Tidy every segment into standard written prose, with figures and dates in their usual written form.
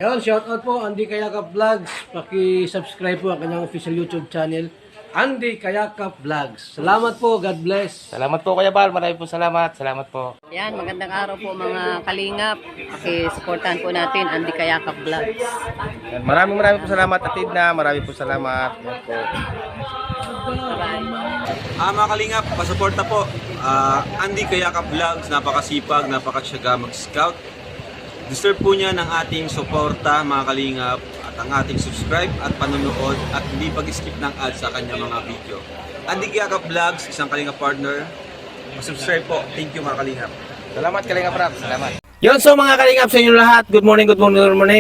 Ayun, shoutout po Andy Kayakap Vlogs. Paki-subscribe po ang kanyang official YouTube channel, Andy Kayakap Vlogs. Salamat po, God bless. Salamat po Kuya Bal, maraming po salamat. Salamat po. Yan, magandang araw po mga kalingap. Paki-supportahan po natin Andy Kayakap Vlogs. Yan, maraming po salamat Atid na, maraming po salamat. Yan po. Mga kalingap, pasuporta po. Andy Kayakap Vlogs, napakasipag, napakasyaga mag-scout. Deserve po niya ng ating suporta mga kalingap at ang ating subscribe at panonood at hindi pag-skip ng ads sa kanya mga video. Andy Kayakap Vlogs, isang kalingap partner. Subscribe po. Thank you mga kalingap. Salamat Kalingap Rap, salamat. Yun, so mga kalingap sa inyo lahat, good morning,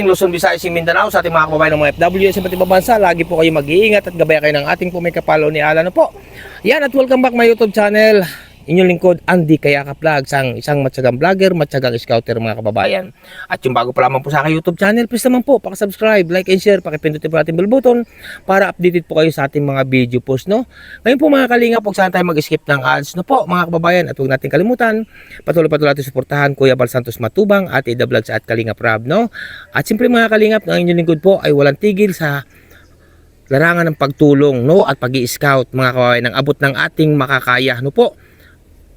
Luzon, Visayas, Mindanao, sa ating mga kababayan ng mga FW sa iba't ibang bansa, lagi po kayo mag-iingat at gabayan kayo ng ating po may kapalo ni Alan po. Yan, at welcome back my YouTube channel, inyong lingkod, Andy Kayakap Vlogs, isang matyagang vlogger, matyagang scouter mga kababayan. At yung bago pa lamang po sa aking YouTube channel, please naman po, paki-subscribe, like and share, pakipindutin po natin bell button para updated po kayo sa ating mga video post, no? Ngayon po mga kalingap, huwag sana tayo mag-skip ng ads, no po mga kababayan, at huwag natin kalimutan, patuloy natin suportahan Kuya Bal Santos Matubang, at Ida Vlogs at Kalingap Rab, no? At siyempre mga kalingap, ang inyong lingkod po ay walang tigil sa larangan ng pagtulong, no? At pag-i-scout mga kababayan, ng abot ng ating makakaya, no po?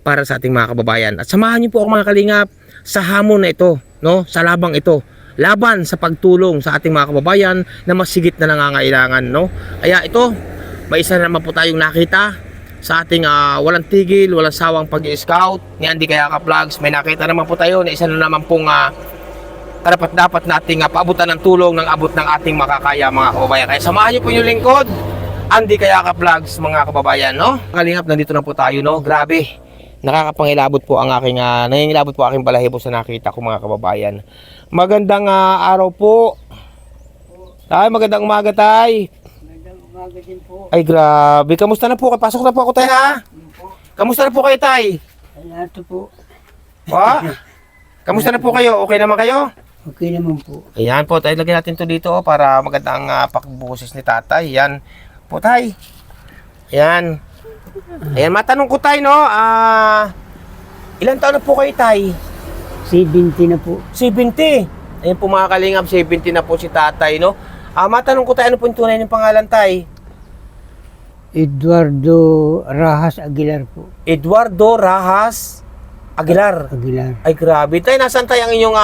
Para sa ating mga kababayan. At samahan niyo po ako mga kalingap sa hamon na ito, no? Sa labang ito. Laban sa pagtulong sa ating mga kababayan na masigit na nangangailangan, no? Kaya ito, may isa na naman po tayong nakita sa ating walang tigil, walang sawang pag-i-scout ni Andy Kayakap Vlogs. May nakita naman po tayo na isa na naman pong dapat nating paabutan ng tulong ng abot ng ating makakaya mga kababayan. Kaya samahan niyo po yung lingkod, Andy Kayakap Vlogs mga kababayan, no? Kalingap, nandito na po tayo, no? Grabe. Nakakapangilabot po ang aking nangingilabot po aking balahibo sa nakita ko mga kababayan. Magandang araw po. Ay, magandang umaga tay. Magandang umaga din po. Ay grabe, kamusta na po? Pasok na po ako tay ha. Kamusta na po kayo tay? Ay, ito po. Pa? Kamusta na po kayo? Okay naman kayo? Okay naman po. Ayan po, tayo lagyan natin to dito para magandang pakbuses ni tatay. Yan po tay. Ayan. Ayan, matanong ko tay, no? Ilan taon na po kayo tay? 70 na po. 70. Ayan po mga kalingap, 70 na po si tatay, no? Matanong ko tay, ano po yung tunay ng pangalan tay? Eduardo Rahas Aguilar po. Eduardo Rahas Aguilar. Aguilar. Ay grabe. Tay, nasaan tayo ang inyong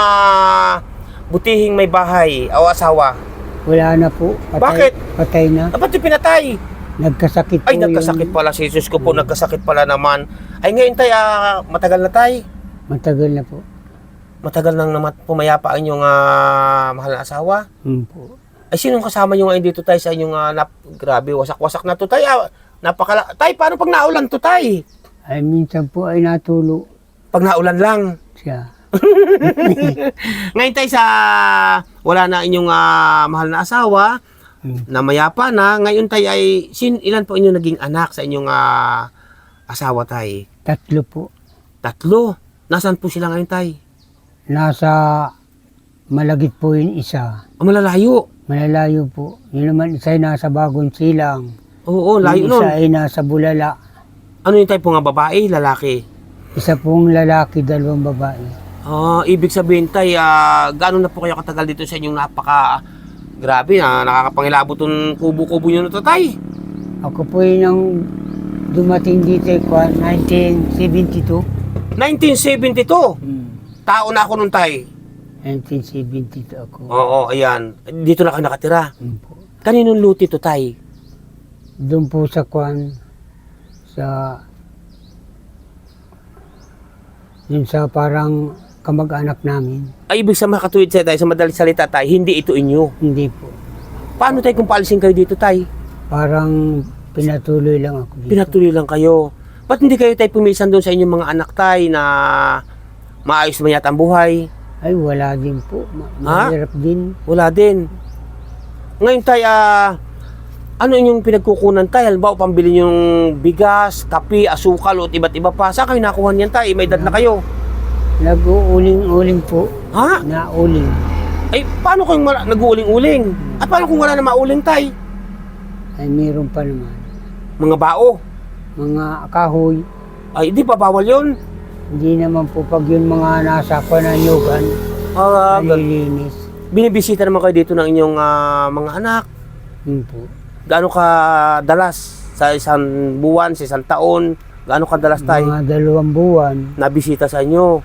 butihing may bahay o asawa? Wala na po. Bakit? Patay na. Dapat yung pinatay. Nagkasakit po. Ay, nagkasakit pala si Jesus ko po, nagkasakit pala naman. Ay, ngayon tay, matagal na tay. Matagal na po. Matagal nang pumayapa ang inyong mahal na asawa. Po. Ay, sinong kasama nyo ngayon dito tay sa inyong grabe, wasak-wasak na to tay. Tay, paano pag naulan to tay? Ay minsan po ay natulo Pag naulan lang. siya. Ngayon tay sa wala na inyong mahal na asawa, na mayapa na, ngayon tay ay ilan po inyong naging anak sa inyong asawa tay? 3 po. 3. Nasaan po sila ngayon tay? Nasa Malagit po yung isa. Malalayo. Malalayo po. Yun naman isa ay nasa Bagong Silang. Oo, layo Yung nun. isa ay nasa Bulala. Ano yung tay po nga babae, lalaki? Isa pong lalaki, 2 babae. Ibig sabihin tay, gaano na po kayo katagal dito sa inyong grabe na nakakapangilabot yung kubo-kubo nyo na to tay? Ako po yun ang dumating dito 1972. 1972. Tao na ako nun tay. 1972 ako. Oo, ayan. Dito na kayo nakatira. Po. Kaninong luti to tay? Doon po sa yun sa parang kamag-anak namin. Ay, ibig sabihin makatuwid sa tayo, sa madaling salita tay, hindi ito inyo. Hindi po. Paano tay kung paalisin kayo dito tay? Parang pinatuloy lang ako dito. Pinatuloy lang kayo. Ba't hindi kayo tay pumisan doon sa inyong mga anak tay na maayos naman yata ang buhay? Ay, wala din po. Mahirap din. Wala din. Ngayon tay, ano inyong pinagkukunan tay? Halimbawa, pambili yung bigas, kape, asukal, o iba't iba pa. Saan kayo nakuha niyan tay? May edad na kayo. Nag-uuling-uling po. Ha? Nauling. Ay, paano kung nag-uuling-uling? At paano kung wala na mauling tay? Ay, meron pa naman. Mga bao. Mga kahoy. Ay, di ba bawal yun? Hindi naman po pag yung mga nasa pananyugan, Ah, nalilinis. Binibisita naman kayo dito ng inyong mga anak. Po. Gaano ka dalas? Sa isang buwan, sa isang taon? Gaano ka dalas tayo Mga 2 buwan. nabisita sa inyo?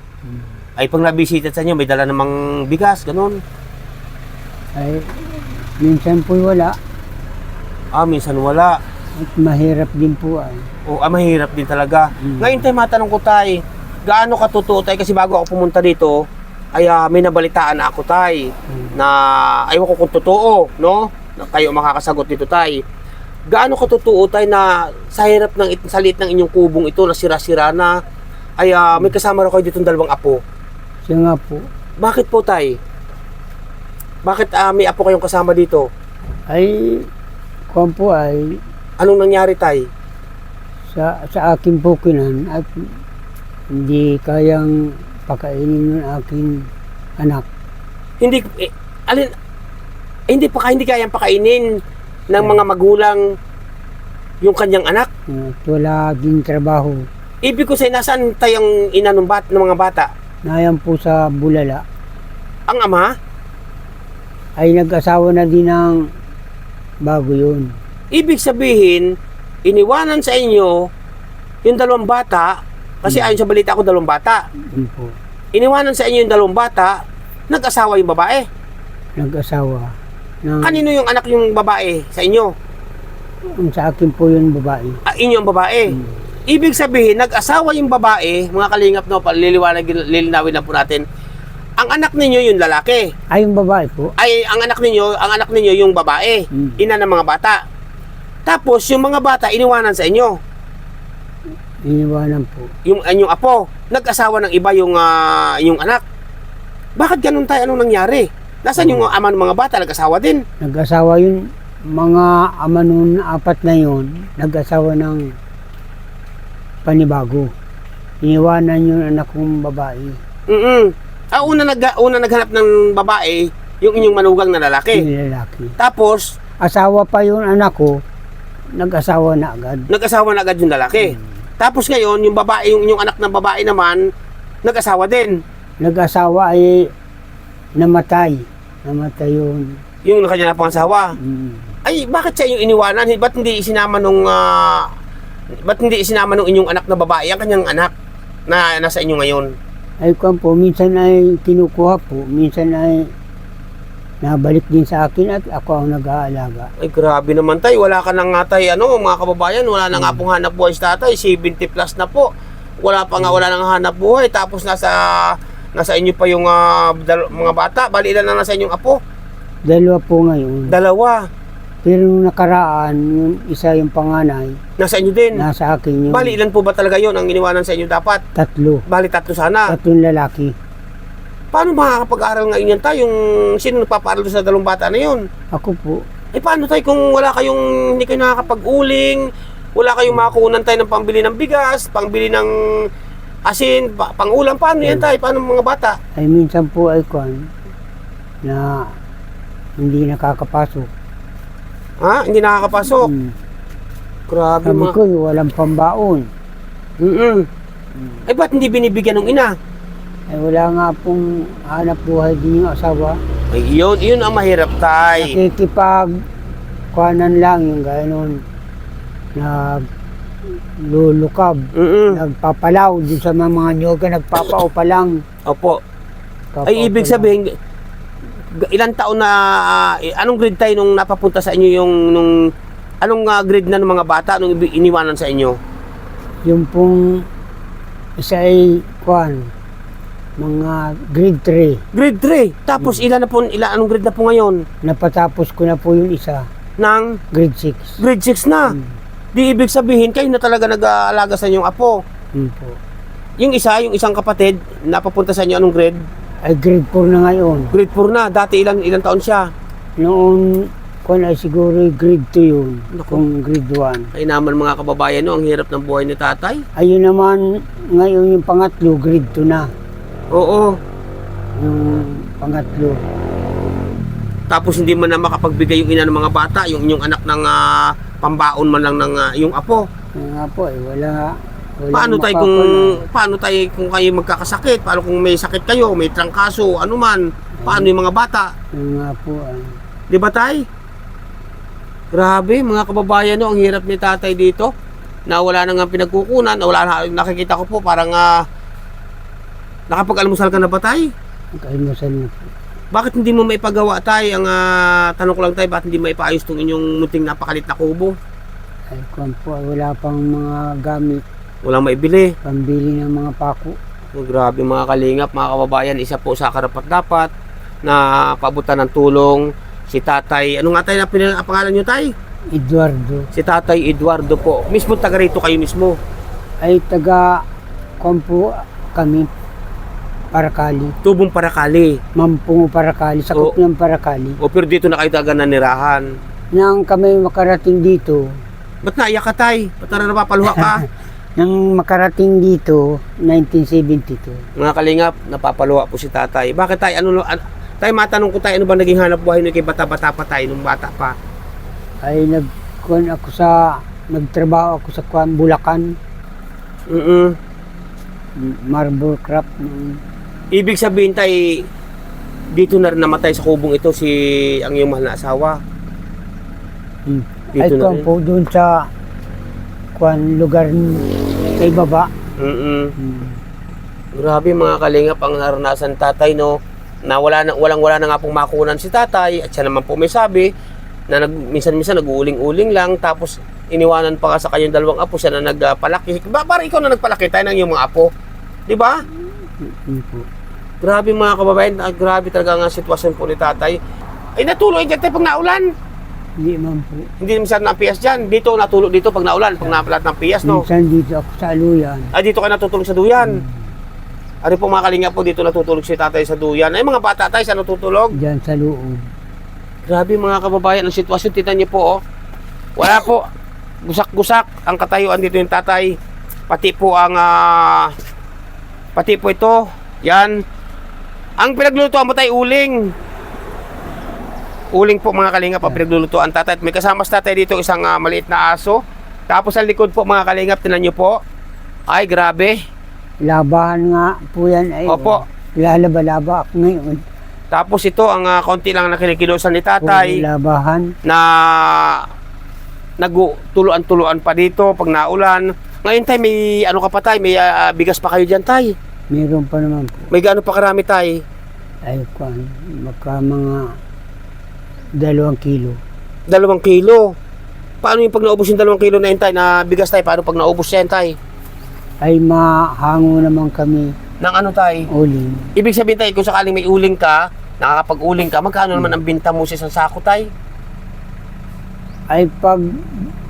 Ay pag nabisita sa inyo, may dala namang bigas, ganun. Ay, minsan po wala. Minsan wala. At mahirap din po ay. Mahirap din talaga. Ngayon tayo matanong ko tayo, gaano katotoo tayo? Kasi bago ako pumunta dito, ay may nabalitaan na ako tayo na ayaw ko kung totoo, no? Na kayo makakasagot dito tayo. Gaano katotoo tayo na sa hirap sa liit ng inyong kubong ito na sira-sira na ay may kasama raw kayo ditong 2 apo? Siya nga po. Bakit po tayo? Bakit may apo kayong kasama dito? Ay, kuwan po ay Anong nangyari tayo? sa akin po kinan at hindi kayang pakainin ng aking anak. Hindi kayang pakainin ng mga magulang yung kanyang anak. At wala din trabaho. Ibig ko sabihin, nasaan tayong ina ng mga bata? Nayan po sa Bulala. Ang ama? Ay nag-asawa na din ng bago yun. Ibig sabihin, iniwanan sa inyo yung 2 bata, kasi ayon sa balita ko 2 bata. Yun po. Iniwanan sa inyo yung 2 bata, nag-asawa yung babae. Nag-asawa. Kanino yung anak yung babae sa inyo? Ang sa akin po yun babae. Inyo ang babae. Ibig sabihin, nag-asawa yung babae, mga kalingap, no, lilinawin lang po natin. Ang anak ninyo yung lalaki. Ay, yung babae po. Ay, ang anak ninyo yung babae, ina ng mga bata. Tapos, yung mga bata, iniwanan sa inyo. Iniwanan po. Yung anyong apo, nag-asawa ng iba yung anak. Bakit ganun tayo? Anong nangyari? Nasaan yung ama ng mga bata? Nag-asawa din. Nag-asawa yun, mga ama nun 4 na yun, nag-asawa ng panibago. Iniwanan yung anak kong babae. Una naghanap ng babae, yung inyong manugang na lalaki. Yung lalaki. Tapos, Asawa pa yung anak ko, nag-asawa na agad. nag-asawa na agad yung lalaki. Tapos ngayon, yung babae, yung inyong anak na babae naman, nag-asawa din. Nag-asawa ay namatay. Namatay yun. Yung kanya na pangasawa. Ay, bakit sa inyo iniwanan? Ba't hindi isinama nung inyong anak na babae ang kanyang anak na nasa inyo ngayon? Ay kung po, minsan ay kinukuha po, minsan ay nabalik din sa akin at ako ang nag-aalaga. Ay, grabe naman tayo. Wala ka na nga tayo, mga kababayan, wala na nga pong hanap buhay sa tatay. 70 plus na po. Wala nang hanap buhay. Tapos nasa inyo pa yung mga bata. Bali, ilan na nasa inyong apo? 2 po ngayon. 2. Pero nung nakaraan, yung isa yung panganay, Nasa inyo din. nasa akin yung Bali, ilan po ba talaga yon ang iniwanan sa inyo dapat? 3. Bali, 3 sana. 3 lalaki. Paano makakapag-aral ngayon yan tayo? Sino nagpapaaral sa 2 bata na yon? Ako po, Paano tayo kung hindi kayo nakakapag-uling, wala kayong makakunan tayo ng pambili ng bigas, pangbili ng asin, pang-ulam, paano yan tayo? Paano mga bata? ay minsan po ay kwan na hindi nakakapasok. Hindi nakakapasok. Grabe Sabi ko, walang pambaon. Ba't hindi binibigyan ng ina? Ay wala nga pong hanap buhay din yung asawa. Yun ang mahirap tayo. Nakikipag-kuhanan lang yung gano'n. Naglulukab. Nagpapalaw din sa mga nyoga, nagpapao pa lang. Opo. Ay, ibig sabihin, ilang taon na, anong grade tayo nung napapunta sa inyo anong grade na ng mga bata nung iniwanan sa inyo? Yung pong isa ay mga grade 3. Grade 3. Tapos anong grade na po ngayon? Napatapos ko na po yung isa. Nang Grade 6. grade 6 na. Di ibig sabihin, kayo na talaga nag-aalaga sa inyong apo. Po. Yung isang kapatid, napapunta sa inyo anong grade? Ay grade 4 na ngayon. Grade 4 na. Dati ilang taon siya? Noon, ay siguro grade 2 yun. Naku. Kung grade 1. Ay naman mga kababayan, ang hirap ng buhay ni tatay. Ayun naman, ngayon yung pangatlo, grade 2 na. Oo. Yung pangatlo. Tapos hindi man na makapagbigay yung ina ng mga bata, yung inyong anak ng pambaon man lang ng yung apo. Kaya nga po, wala Paano tayo kung kayo magkakasakit? Paano kung may sakit kayo, may trangkaso, ano man? Paano yung mga bata? Yung nga po, Di ba tay? Grabe, mga kababayan, no, ang hirap ni tatay dito. Na wala nang pinagkukunan, na wala na, nakikita ko po parang nakapag-almusal ka na ba tay? kaimusan na po. Bakit hindi mo maipagawa tay? Ang tanong ko lang tay, bakit hindi maipaayos tong inyong munting napakalit na kubo? Ay, kung po, wala pang mga gamit, Walang maibili. pambili ng mga pako. Oh, grabe mga kalingap, mga kababayan, isa po sa karapat-dapat na paabutan ng tulong si tatay. Ano nga tay na pangalan nyo tay? Eduardo Si tatay Eduardo po. Mismo taga rito kayo mismo. ay taga Kompo kami, Parakali. Tubong Parakali. Mampungo Parakali, sakop ng Parakali. O pero dito na kayo taga nanirahan. Nang kami makarating dito, Ba't naiyak ka tay? Ba't na napapaluha ka? nang makarating dito, 1972. Mga kalingap, napapaluha po si tatay. Bakit tay? Tay, matanong ko tay, ano ba naging hanap buhay nyo kay bata-bata pa tay, nung bata pa? Ay nagtrabaho ako sa Bulacan, marble craft. Ibig sabihin tay, dito na rin namatay sa kubong ito ang iyong mahal na asawa. Ay Dito na rin. po doon sa lugar kay baba. Grabe mga kalingap ang naranasan tatay, no, na wala na nga pong makunan si tatay, at siya naman po may sabi na minsan-minsan nag-uuling-uling lang, tapos iniwanan pa ka sa kanyang dalawang apo, siya na nagpalaki. Parang ikaw na nagpalaki tayo ng iyong mga apo, di ba? Grabe mga kababayan, grabe talaga ang sitwasyon po ni tatay. Ay natuloy dyan tayo pag naulan. Hindi man po. Hindi minsan na piyas dyan. Dito natulog dito pag naulan, pag napalat ng piyas, no? Minsan dito ako sa Aluyan. Ay dito kayo natutulog sa duyan. Ari po mga kalingap po, dito natutulog si tatay sa duyan. Ay mga bata tayo, saan natutulog? Diyan sa loob. Grabe mga kababayan, ang sitwasyon, titan niyo po, oh. Wala po, gusak-gusak ang katayuan dito yung tatay. Pati po ito, yan. Ang pinaglulutuan mo tayo, uling. Uling po mga kalingap ang pinaglulutuan tatay. At may kasama sa tatay dito isang maliit na aso. Tapos ang likod po mga kalingap, tinan niyo po. Ay grabe. Labahan nga po yan. Ay, Opo. Lalaba-laba ako ngayon. Tapos ito ang konti lang na kinikilusan ni tatay. Puro labahan. Na nagtuluan-tuluan pa dito pag naulan. Ngayon tay, may ano ka pa tay, may bigas pa kayo dyan tay. Meron pa naman po. May gaano pa karami tay? Ay, magka mga 2 kilo. 2 kilo. Paano yung pag naubos yung 2 kilo na yun tay, na bigas tay, paano pag naubos yan tay? Ay, mahango naman kami Nang ano tay? uling. Ibig sabihin tay, kung sakaling may uling ka, nakakapag-uling ka, magkano naman ang binta mo sa isang sako tay? Ay, pag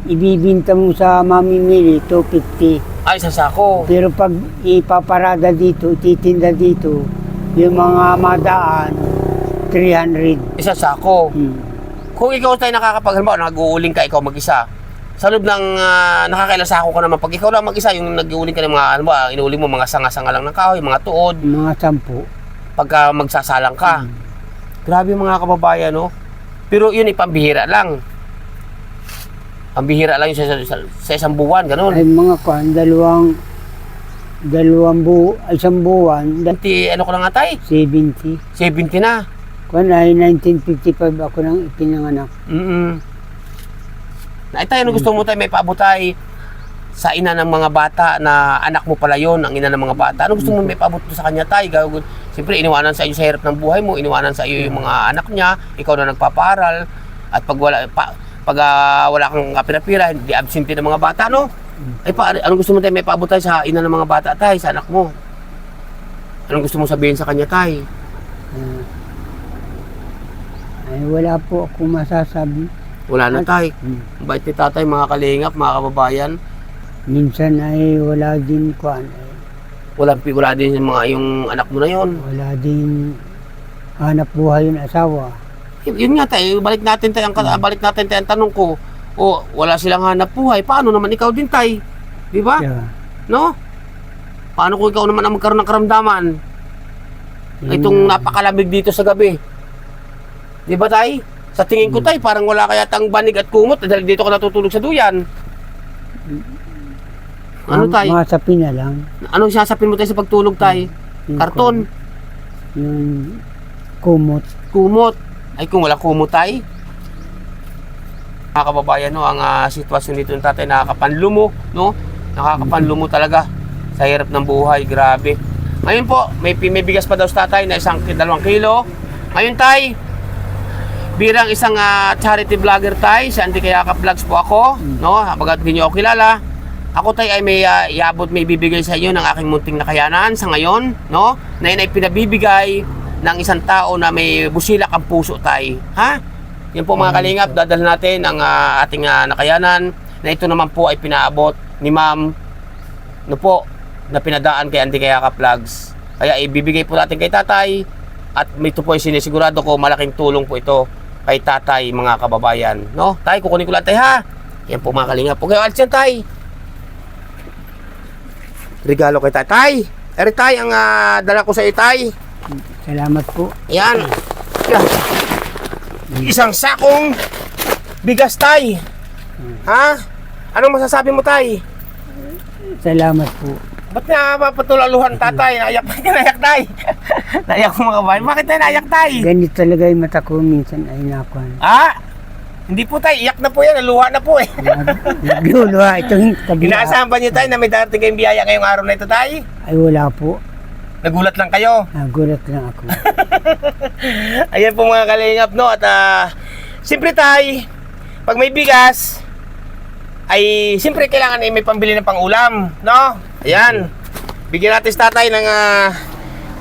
ibibinta mo sa mamimili, 250. Ay, isang sako. Pero pag ipaparada dito, titinda dito, yung mga madaan, 300. Isang sako. Hmm. Kung ikaw tayo nakakapaghalimbawa, nag-uuling ka, ikaw mag-isa. Sa loob ng nakakailang sako ka naman. Pag ikaw lang mag-isa, yung nag-uuling ka ng mga, ano ba, inuuling mo mga sanga-sanga lang ng kahoy, mga tuod, Mga 10. pagka magsasalang ka. Grabe mga kababayan, no? Pero yun, ipambihira lang. Ang bihira lang yun sa isang buwan, ganun. Ay, mga isang buwan, Ano ko na nga tay? 70. 70 na. Kwan ay 1955 ako nang ipinanganak. Ay tayo, ano gusto mo tayo may paabot tayo sa ina ng mga bata na anak mo pala yon, ang ina ng mga bata. Ano gusto mo may paabot sa kanya tayo? Siyempre, iniwanan sa iyo sa hirap ng buhay mo, iniwanan sa iyo yung mga anak niya, ikaw na nagpapaaral, at pag wala kang kapira-pira, hindi absente ng mga bata, no? Ay ano gusto mo tayo may paabot tayo sa ina ng mga bata tayo, sa anak mo? Anong gusto mo sabihin sa kanya tayo? Ay, wala po akong masasabi. Wala na tayo. Bait ni tatay, mga kalingap, mga kababayan. Minsan ay wala din kwan. Wala din yung anak mo na yon. Wala din hanap buhay yung asawa. Yun nga tayo, balik natin tayo ang tanong ko. O wala silang hanap buhay, paano naman ikaw din tayo? Di ba? Yeah. No? Paano kung ikaw naman ang magkaroon ng karamdaman? Itong napakalamig dito sa gabi. Di ba tay? Sa tingin ko tay, parang wala kaya tang banig at kumot dahil dito ka natutulog sa duyan. Ano tay? Masapin na lang. Anong sasapin mo tayo sa pagtulog tay? Karton. Yung kumot. Kumot. Ay, kung walang kumot tay. Mga kababayan, no, ang sitwasyon dito ng tatay, nakakapanlumo, no? Nakakapanlumo talaga sa hirap ng buhay, grabe. Ngayon po, may bigas pa daw sa tatay na 2 kilo. Ngayon tay, bilang isang charity vlogger tay, sa Andy Kayakap Vlogs po ako, no? Bagat hindi nyo ako kilala. Ako tay ay may may bibigay sa inyo ng aking munting nakayanan sa ngayon, no? Na yun ay pinabibigay ng isang tao na may busilak ang puso tay. Ha? Yan po mga kalingap, dadalhin natin ang ating nakayanan na ito naman po ay pinaabot ni ma'am no po, na pinadaan kay Andy Kayakap Vlogs. Kaya ibibigay po natin kay tatay at ito po ay sinisigurado ko malaking tulong po ito kay tatay mga kababayan. No? Tay, kukunin ko lang tay ha. Yan po mga kalingap. Okay, alis yan tay. Regalo kay tatay. Eri tay, ang dala ko sa iyo tay. Salamat po. Yan. Isang sakong bigas tay. Ha? Anong masasabi mo tay? Salamat po. Ba't nga mapatulaluhan tatay? Naiyak tay. Naiyak ko mga kabayan. Bakit tayo naiyak tay? Ganito talaga yung mata ko minsan ay nakuhan. Ha? Hindi po tay. Iyak na po yan. Naluha na po eh. Nagluluha. Ito yung tabi. Inaasahan ba niyo tay na may darating kayong biyaya ngayong araw na ito tay? Ay wala po. Nagulat lang kayo. Nagulat lang ako. Ayan po mga kalingap, no? At siyempre tay, pag may bigas, ay siyempre kailangan may pambili ng pangulam, no? Ayan. Bigyan natin si tatay ng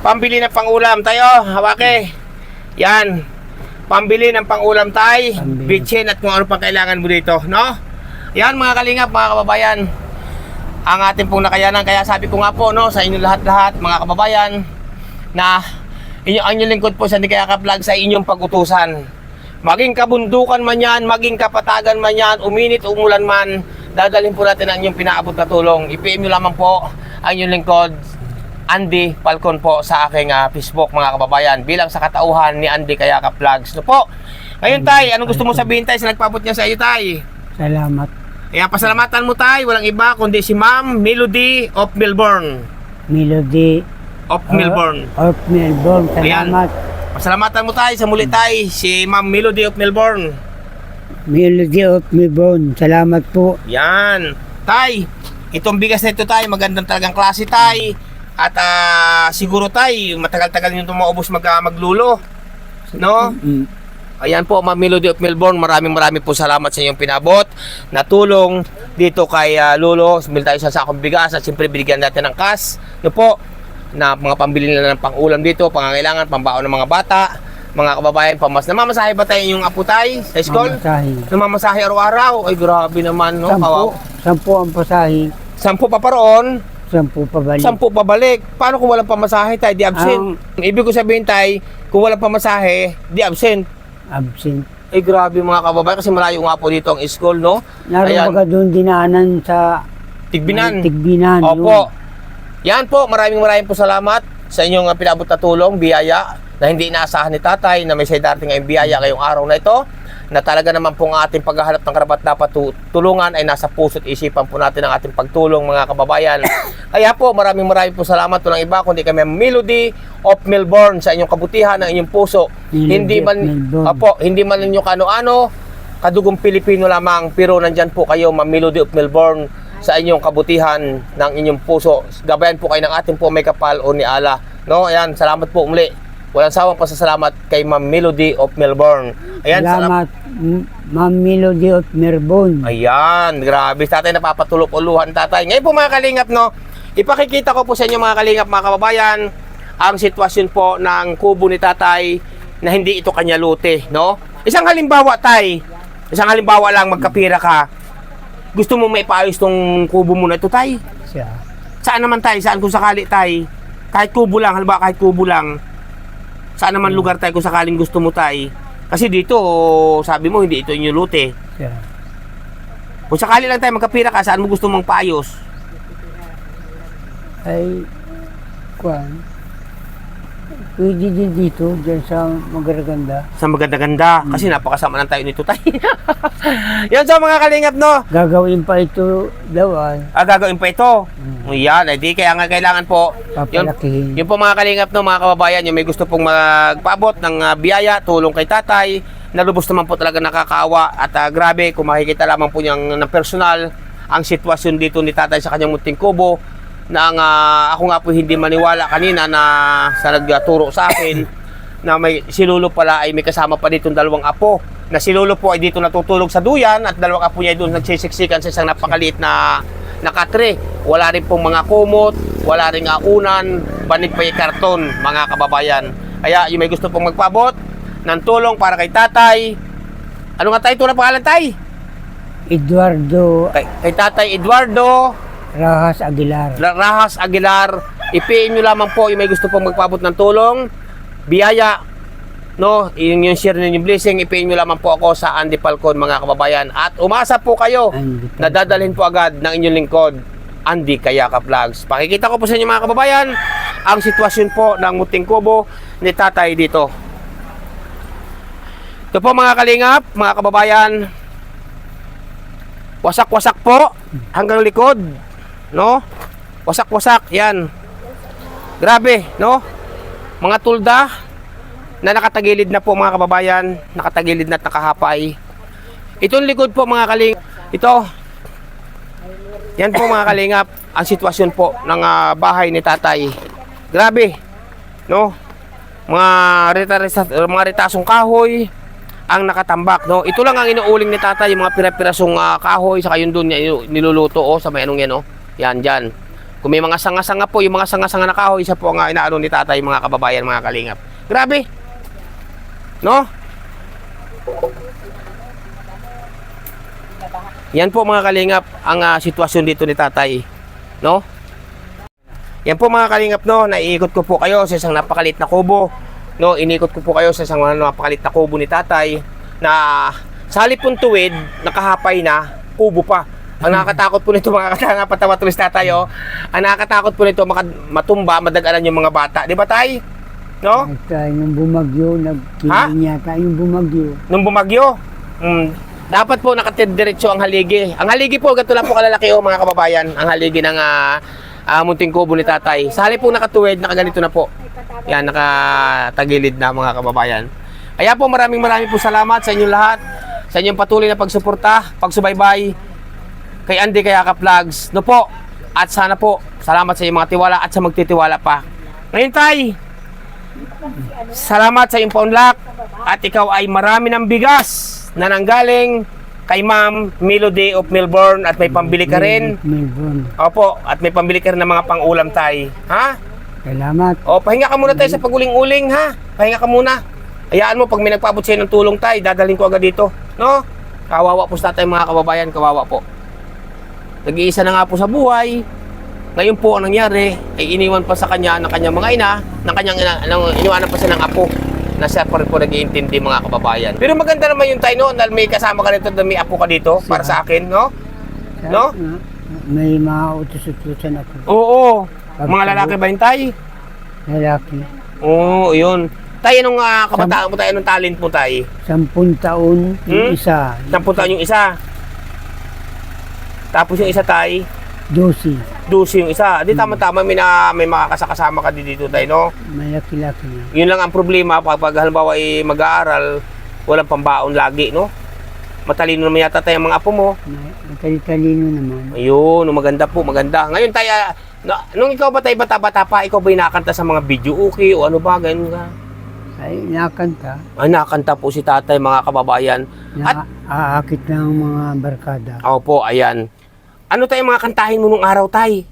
pambili ng pangulam. Tayo, hawake. Yan. Pambili ng pangulam tay, bitchin at kung ano pang kailangan mo dito, no? Yan mga kalingap, mga kababayan. Ang ating pong nakayanan, kaya sabi ko nga po, no, sa inyo lahat-lahat, mga kababayan, na ang inyong lingkod po sa Andy Kayakap Vlogs sa inyong pag-utusan. Maging kabundukan man yan, maging kapatagan man yan, uminit, umulan man, dadalhin po natin ang inyong pinaabot na tulong. I-PM nyo lamang po ang inyong lingkod, Andy Falcon po, sa aking Facebook, mga kababayan, bilang sa katauhan ni Andy Kayakap Vlogs. No po. Ngayon tay, anong gusto mo sabihin tay sa nagpabot niya sa iyo tay? Salamat. Kaya pasalamatan mo tay, walang iba kundi si Ma'am Melody of Melbourne. Melody Of Melbourne. of Melbourne. Salamat. Pasalamatan mo tay sa muli tay, si Ma'am Melody of Melbourne. Melody of Melbourne. Salamat po. Yan. Tay, itong bigas na ito tay, magandang talagang klase tay. At siguro tay, matagal-tagal nyo itong maubos maglulo. No? Ayan po, Ma'am Melody of Melbourne, maraming po salamat sa inyong pinabot na tulong dito kay Lolo. Bili tayo sa sakong bigas at siyempre binigyan natin ng cash. Yun po, na mga pambili nila ng pang-ulam dito, pangangailangan, pambaon ng mga bata, mga kababayan, namamasahe ba tayo yung apo tay sa school? Mamasahe. Namamasahe araw-araw? Ay grabe naman, no? Sampu ang pasahe. 10 pa paroon, 10 pabalik. 10 pabalik. Paano kung walang pamasahe tay, di absent? Ibig ko sabihin tay, kung walang pamasahe, di absent. Absent. Eh grabe mga kababayan, kasi malayo nga po dito ang school, no? Naroon ka doon dinaanan sa Tigbinan. Tigbinan. Opo. Yan po, maraming po salamat sa inyong pinabot na tulong, biyaya, na hindi inaasahan ni tatay na may say darating ngayong biyaya ngayong araw na ito, na talaga naman po ang ating paghahanap ng karapat dapat tulungan ay nasa puso't isipan po natin ang ating pagtulong mga kababayan. Kaya po, maraming po salamat. Walang iba kundi kami Melody of Melbourne sa inyong kabutihan ng inyong puso. Hindi man ninyo kano-ano, kadugong Pilipino lamang, pero nandyan po kayo, Ma'am Melody of Melbourne, sa inyong kabutihan ng inyong puso. Gabayan po kayo ng ating po may kapal o ni Allah. No, ayan, salamat po muli. Walang sawang pasasalamat kay Ma'am Melody of Melbourne. Ayan, salamat, Ma'am Melody of Melbourne. Ayan, grabe tatay, napapatulog-uluhan tatay. Ngayon po mga kalingap, no, ipakikita ko po sa inyo mga kalingap, mga kababayan, ang sitwasyon po ng kubo ni tatay na hindi ito kanya lute, no? Isang halimbawa tay, isang halimbawa lang, magkapira ka, gusto mo may paayos tong kubo mo na ito tay? Siya. Saan naman tay? Saan kung sakali tay? Kahit kubo lang, halimbawa kahit kubo lang, saan naman lugar tay kung sakaling gusto mo tay? Kasi dito, sabi mo hindi ito yung lute. Siya. Kung sakali lang tayo magkapira ka, saan mo gusto mong paayos? Ay, kuwan. Pwede din dito, dyan sa Magaraganda. Sa maganda-ganda. Kasi napakasama ng tayo nito tayo. Yan so mga kalingap, no? Gagawin pa ito daw ay Gagawin pa ito. Yan, di kaya nga kailangan po. papalakihin. Yung po mga kalingap, no, mga kababayan, yung may gusto pong magpaabot ng biyaya, tulong kay tatay, na lubos naman po talaga nakakaawa. At grabe, kung makikita lamang po niyang ng personal, ang sitwasyon dito ni tatay sa kanyang munting kubo, na ang, ako nga po hindi maniwala kanina na sa nagturo sa akin na si Lolo pala ay may kasama pa dito dalawang apo, na si Lolo po ay dito natutulog sa duyan at dalawang apo niya ay doon nagsisiksikan sa isang napakaliit na nakatre. Wala rin pong mga kumot, wala rin unan, banig pa yung karton, mga kababayan. Kaya yung may gusto pong magpabot ng tulong para kay tatay, ano nga tayo tunang pangalan tay? Eduardo Kay tatay Eduardo Rahas Aguilar. Rahas Aguilar, i-PM nyo lamang po yung may gusto pong magpabot ng tulong, biyaya, no, yung share ninyo yung blessing, i-PM nyo lamang po ako sa Andy Falcon, mga kababayan. At umasa po kayo Andy Falcon. na dadalhin po agad ng inyong lingkod, Andy Kayaka Vlogs. Pakikita ko po sa inyo mga kababayan ang sitwasyon po ng munting kubo ni tatay dito. Ito po mga kalingap, mga kababayan, wasak-wasak po hanggang likod, no? Wasak-wasak, yan. Grabe, no? Mga tulda na nakatagilid na po mga kababayan, nakatagilid na at nakahapay. Itong likod po mga kalingap, ito, yan po mga kalingap, ang sitwasyon po ng bahay ni tatay. Grabe, no? Mga retasong kahoy ang nakatambak, no? Ito lang ang inuuling ni tatay, yung mga pira-pirasong kahoy, saka yun doon niluluto, sa may anong yan, no? Yan, dyan. Kung may mga sanga-sanga po, yung mga sanga-sanga na kahoy, isa po ang inaano ni tatay, mga kababayan, mga kalingap. Grabe, no? Yan po mga kalingap, ang sitwasyon dito ni tatay, no? Yan po mga kalingap, no? Naiikot ko po kayo sa isang napakalit na kubo, no? Inikot ko po kayo sa isang napakalit na kubo ni tatay na sa halip pong tuwid, nakahapay na, kubo pa. Ang nakakatakot po nito mga katanga, tulis tatay, oh. Ang nakakatakot po nito matumba, madagalan yung mga bata. Di ba tay? No? Yung bumagyo, nagkiling yata yung bumagyo. Nung bumagyo, dapat po nakatidiretso ang haligi. Ang haligi po, ganito lang po kalalaki, oh, mga kababayan. Ang haligi ng munting kubo ni tatay. Sa halip po nakatuwid, nakaganito na po. Yan, nakatagilid na mga kababayan. Kaya po maraming po salamat sa inyong lahat, sa inyong patuloy na pagsuporta, pagsubaybay kay Andy Kayaka Vlogs, no po. At sana po, salamat sa iyong mga tiwala at sa magtitiwala pa. Ngayon tay, salamat sa iyong paunlak at ikaw ay marami ng bigas na nanggaling kay Ma'am Melody of Melbourne at may pambili ka rin. Melbourne. Opo, at may pambili ka rin ng mga pang-ulam tay. Ha? Salamat. O, pahinga ka muna tayo sa paguling-uling, ha? Pahinga ka muna. Hayaan mo, pag may nagpaabot sa'yo ng tulong tayo, dadalhin ko agad dito. No? Kawawa po sa tayo mga kababayan, kawawa po. Nag-iisa na nga po sa buhay. Ngayon po ang nangyari, ay iniwan pa sa kanya ng kanyang mga ina, iniwanan pa siya ng apo, na siya pa rin po nag-iintindi mga kababayan. Pero maganda naman yung tayo, no? Dahil may kasama ka nito, na may apo ka dito, para sa akin, no? No? May mga utos-utusan ako. Oo. Mga lalaki ba yung tay? Lalaki. Oo, yun. Tay, anong kabataan mo tayo, anong talent mo tay? 10 taon yung isa. 10 taon yung isa. Tapos yung isa tay, 12. 12 yung isa. Di tama-tama may makakasama ka dito tayo, no? Malaki-laki na. Yun lang ang problema pag halimbawa ay mag-aaral, walang pambaon lagi, no? Matalino naman yata tayo ang mga apo mo. Matalino naman. Ayun, maganda po, maganda. Ngayon tayo, nung ikaw ba tayo bata-bata pa, ikaw ba nakanta sa mga video okay o ano ba, ganun ka? Ay, nakanta. Ay, nakanta po si tatay, mga kababayan. At, Aakit ng mga barkada. opo, ayan. Ano tayo mga kantahin mo nung araw tay?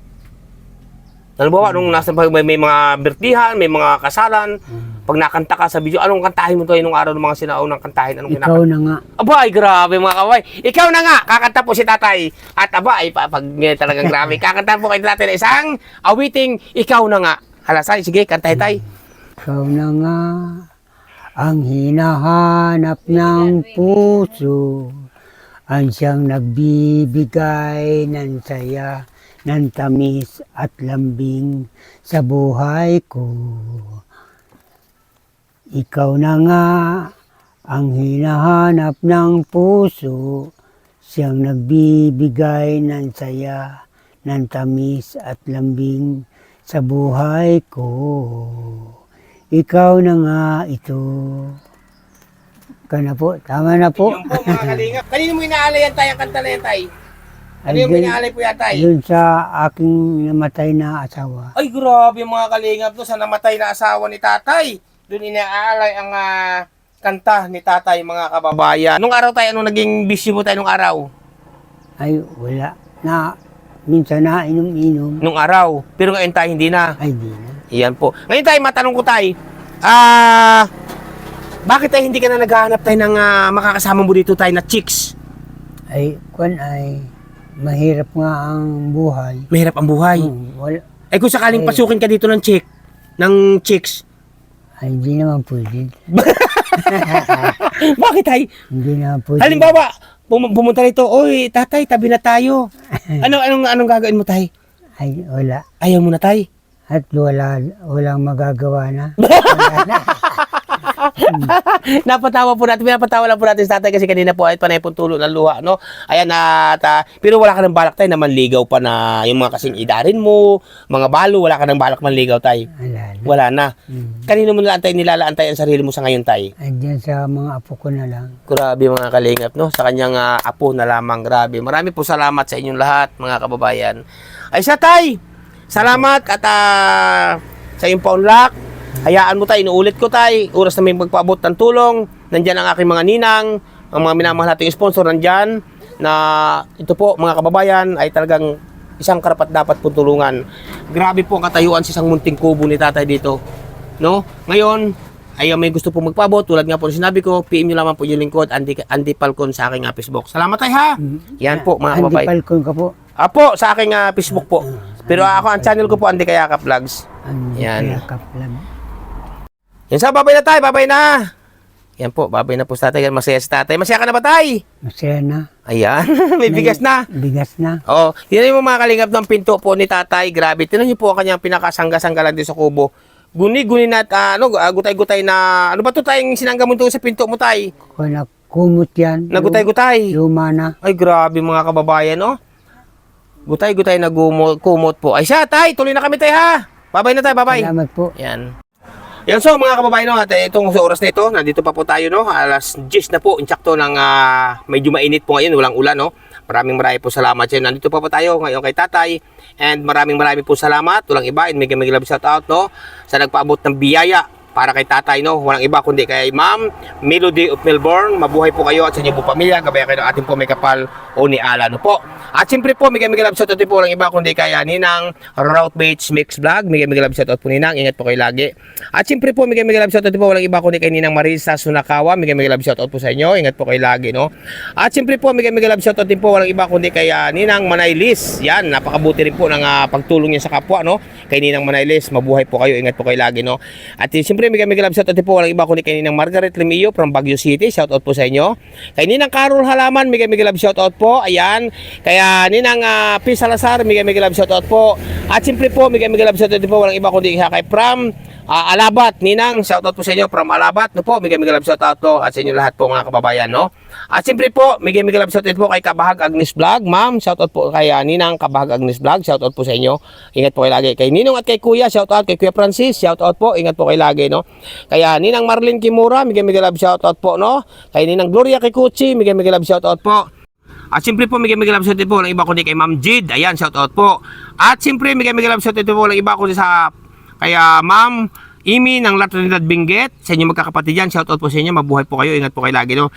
Halimbawa, nung nasa may mga birtihan, may mga kasalan, pag nakanta ka sa video, anong kantahin mo tayo nung araw ng mga sinaunang kantahin? Anong Ikaw na nga. Aba, ay grabe mga kaway. Ikaw na nga, kakanta po si tatay. At aba, ay pag talagang grabe, kakanta po kayo natin isang awiting ikaw na nga. Halasay, sige, kantay tay. Ikaw na nga ang hinahanap ng puso, ang siyang nagbibigay ng saya, ng tamis at lambing sa buhay ko. Ikaw na nga ang hinahanap ng puso, siyang nagbibigay ng saya, ng tamis at lambing sa buhay ko. Ikaw na nga ito. Kana po, tama na po. Yun po mga kalingap. Kanino mo inaalay yan, tay? Ang kanta na yan, tay? Kanino mo inaalay po yan, tay? Yun sa aking namatay na asawa. Ay, grabe mga kalingap doon sa namatay na asawa ni tatay. Doon inaalay ang kanta ni tatay, mga kababayan. Nung araw tayo, anong naging bisyo mo tayo nung araw? Ay, wala. Minsan na inom-inom. Nung araw. Pero ngayon tayo, hindi na. Ay, di na. Iyan po. Ngayon tayo, matanong ko tayo, bakit tayo hindi ka na naghahanap tayo ng makakasama mo dito tayo na chicks? Ay, mahirap nga ang buhay. Mahirap ang buhay. Wala. Eh kung sakaling pasukin ka dito ng chicks, Ay, hindi naman pwede. bakit tayo? Hindi naman pwede. Halimbawa, pumunta rito, oy, tatay, tabi na tayo. Anong gagawin mo, tay? Ay, wala. Ayaw mo na, tay? At walang magagawa na. Napatawa po natin, pinapatawa lang po natin sa tatay kasi kanina po ay panay pong tulo ng luha, no? Ayan, pero wala ka ng balak, tay, na manligaw pa na yung mga kasing idarin mo, mga balo, wala ka ng balak manligaw, tay? Wala na. Wala na. Kanino mo nilaantay ang sarili mo sa ngayon, tay? Andiyan sa mga apo ko na lang. Grabe mga kalingap, no? Sa kanyang apo na lamang, grabe. Marami po salamat sa inyong lahat, mga kababayan. Ay siya, tay! Salamat at sa iyong paunlak. Hayaan mo, tay, inuulit ko, tay. Oras na may magpaabot ng tulong. Nandyan ang aking mga ninang, ang mga minamahal nating sponsor nandyan. Na ito po, mga kababayan, ay talagang isang karapat dapat po tulungan. Grabe po ang katayuan sa isang munting kubo ni tatay dito. No? Ngayon, ay may gusto po magpaabot, tulad nga po na sinabi ko, PM nyo lamang po yung lingkod, Andy Falcon sa aking Facebook. Salamat, tay, ha? Yan po, mga kababayan. Andy Falcon ka po. Apo, sa aking Facebook po. Pero ako, ang channel ko po, Andy Kayakap Vlogs. Yan. Yan sa, babay na tayo, babay na. Yan po, babay na po sa tatay. Masaya si tatay. Masaya ka na ba, tay? Masaya na. Ayan, may bigas na. Bigas na. Oo, tinan mo mga kalingap ng pinto po ni tatay. Grabe, tinan niyo po ang kanyang pinakasangga-sanggalan din sa kubo. Guni-guni na, gutay-gutay na, ano ba ito tayong sinangga mo ito sa pinto mo, tay? Kumot yan. Nagutay-gutay. Luma na. Ay, grabe mga kababayan, no? Gutay-gutay na kumot po. Ay siya, tay, tuloy na kami, tay, ha? Babay na tayo, babay. Salamat po. Yan. Yan, so mga kababayan, no, at itong sa oras na ito, nandito pa po tayo, no, alas 10 na po, insakto ng medyo mainit po ngayon, walang ulan, no. Maraming po salamat sa inyo. Nandito pa po tayo ngayon kay tatay, and maraming po salamat, walang iba, and may love shout out, no, sa nagpaabot ng biyaya para kay tatay, no, walang iba kundi kay Ma'am Melody of Melbourne. Mabuhay po kayo at sa inyong po pamilya, gabaya kayo ng ating po may kapal o ni Ala, no po. At siyempre po, may love shoutout po lang iba kundi kaya Ninang Route Beach Mix Vlog. May love shoutout po Ninang, ingat po kayo lagi. At siyempre po, may love shoutout po walang iba kundi kay Ninang Marisa Sunakawa. May love shoutout po sa inyo, ingat po kayo lagi, no. At siyempre po, may love shoutout din po walang iba kundi kay Ninang Manaylis. Yan, napakabuti rin po ng pagtulong niya sa kapwa, no. Kay Ninang Manaylis, mabuhay po kayo, ingat po kayo lagi, no. At siyempre, may love shoutout din po walang iba kundi kay Ninang Margaret Lemillo from Baguio City. Shoutout po sa inyo. Kay Ninang Carol Halaman, may love shoutout po. Ayan, kaya Ninang P. Salazar, may love shoutout po. At siyempre po, may love shoutout po walang iba kundi kay Pram Alabat. Ninang, shoutout po sa inyo from Alabat, no po. May love shoutout po at sa inyo lahat po mga kababayan, no. At siyempre po, may love shoutout po kay Kabahag Agnes Vlog. Ma'am, shoutout po kay Ninang Kabahag Agnes Vlog. Shoutout po sa inyo. Ingat po kayo lagi. Kay Ninong at kay Kuya, shoutout. Kay Kuya Francis, shoutout po. Ingat po kayo lagi, no. Kaya Ninang Marlene Kimura, may love shoutout po, no. Kay Ninang Gloria Kikuchi, may love shoutout po. At siyempre po, may love shoutout po walang iba kundi kay Ma'am Jid. Ayan, shoutout po. At siyempre, may love shoutout po walang iba kundi sa kaya Ma'am Imi ng La Trinidad Benguet. Sa inyo magkakapatid yan, shoutout po sa inyo. Mabuhay po kayo, ingat po kayo lagi, no.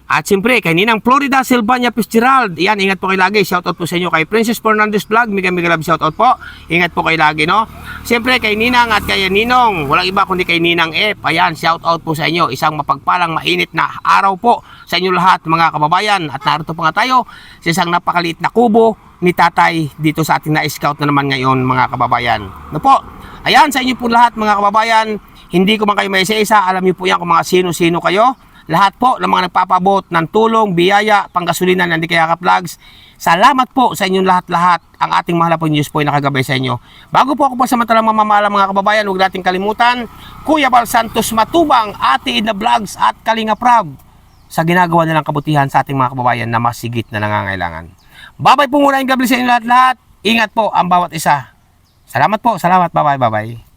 At siyempre, kay Ninang Florida Silvania Fitzgerald. Yan, ingat po kayo lagi. Shoutout po sa inyo. Kay Princess Fernandez Vlog, may love shoutout po. Ingat po kayo lagi, no. Siyempre, kay Ninang at kay Ninong, walang iba kundi kay Ninang F. Ayan, shoutout po sa inyo. Isang mapagpalang mainit na araw po sa inyo lahat, mga kababayan. At narito pa nga tayo sa isang napakaliit na kubo ni tatay dito sa ating na-scout na naman ngayon, mga kababayan. No po, ayan, sa inyo po lahat, mga kababayan. Hindi ko man kayo may isa-isa. Alam niyo po yan kung mga sino-sino kayo. lahat po ng mga nagpapabot ng tulong, biyaya, panggasolina ng Hindi Kayakap Vlogs. Salamat po sa inyong lahat-lahat. Ang ating mahal po Diyos po ay nakagabay sa inyo. Bago po ako pasamantalang mamamahala mga kababayan, huwag nating kalimutan, Kuya Bal Santos Matubang, Ate Ida Vlogs at Kalinga Prab sa ginagawa nilang kabutihan sa ating mga kababayan na masigit na nangangailangan. Babay po muna yung gabi sa inyo lahat-lahat. Ingat po ang bawat isa. Salamat po. Salamat. Bye-bye. Bye-bye.